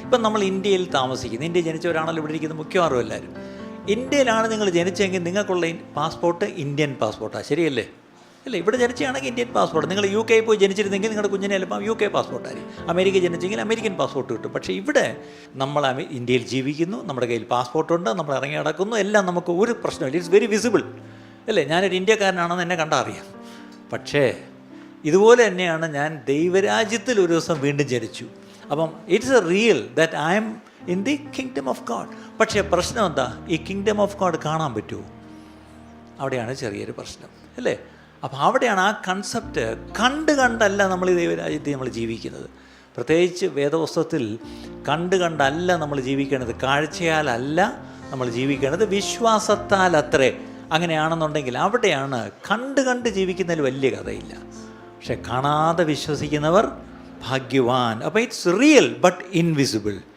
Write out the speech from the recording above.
ഇപ്പം നമ്മൾ ഇന്ത്യയിൽ താമസിക്കുന്നത്, ഇന്ത്യയിൽ ജനിച്ചവരാണല്ലോ ഇവിടെ ഇരിക്കുന്നത് മിക്കവാറും എല്ലാവരും. ഇന്ത്യയിലാണ് നിങ്ങൾ ജനിച്ചെങ്കിൽ നിങ്ങൾക്കുള്ള പാസ്പോർട്ട് ഇന്ത്യൻ പാസ്പോർട്ടാണ്, ശരിയല്ലേ? അല്ലേ? ഇവിടെ ജനിച്ചാണെങ്കിൽ ഇന്ത്യൻ പാസ്പോർട്ട്. നിങ്ങൾ UK പോയി ജനിച്ചിരുന്നെങ്കിൽ നിങ്ങളുടെ കുഞ്ഞിനെ ചിലപ്പം UK പാസ്പോർട്ടായിരിക്കും. അമേരിക്ക ജനിച്ചെങ്കിൽ അമേരിക്കൻ പാസ്പോർട്ട് കിട്ടും. പക്ഷേ ഇവിടെ നമ്മൾ ഇന്ത്യയിൽ ജീവിക്കുന്നു, നമ്മുടെ കയ്യിൽ പാസ്പോർട്ടുണ്ട്, നമ്മൾ ഇറങ്ങി നടക്കുന്നു, എല്ലാം നമുക്ക് ഒരു പ്രശ്നമില്ല. ഇറ്റ്സ് വെരി വിസിബിൾ, അല്ലേ? ഞാനൊരു ഇന്ത്യക്കാരനാണെന്ന് എന്നെ കണ്ടാൽ അറിയാം. പക്ഷേ ഇതുപോലെ തന്നെയാണ് ഞാൻ ദൈവരാജ്യത്തിൽ ഒരു ദിവസം വീണ്ടും ജനിച്ചു. അപ്പം it's A real that I M in the kingdom of God. പക്ഷേ പ്രശ്നം എന്താ? ഈ കിങ്ഡം ഓഫ് ഗോഡ് കാണാൻ പറ്റുമോ? അവിടെയാണ് ചെറിയൊരു പ്രശ്നം, അല്ലേ? അപ്പോൾ അവിടെയാണ് ആ കൺസെപ്റ്റ് കണ്ടല്ല നമ്മൾ ഈ ദൈവരാജ്യത്തിൽ നമ്മൾ ജീവിക്കുന്നത്. പ്രത്യേകിച്ച് വേദപുസ്തകത്തിൽ കണ്ടല്ല നമ്മൾ ജീവിക്കേണ്ടത്, കാഴ്ചയാലല്ല നമ്മൾ ജീവിക്കേണ്ടത്, വിശ്വാസത്താൽ അത്രേ. അങ്ങനെയാണെന്നുണ്ടെങ്കിൽ അവിടെയാണ് കണ്ട് ജീവിക്കുന്നതിൽ വലിയ കഥയില്ല. പക്ഷെ കാണാതെ വിശ്വസിക്കുന്നവർ ഭാഗ്യവാൻ. അപ്പോൾ ഇറ്റ്സ് റിയൽ ബട്ട് ഇൻവിസിബിൾ.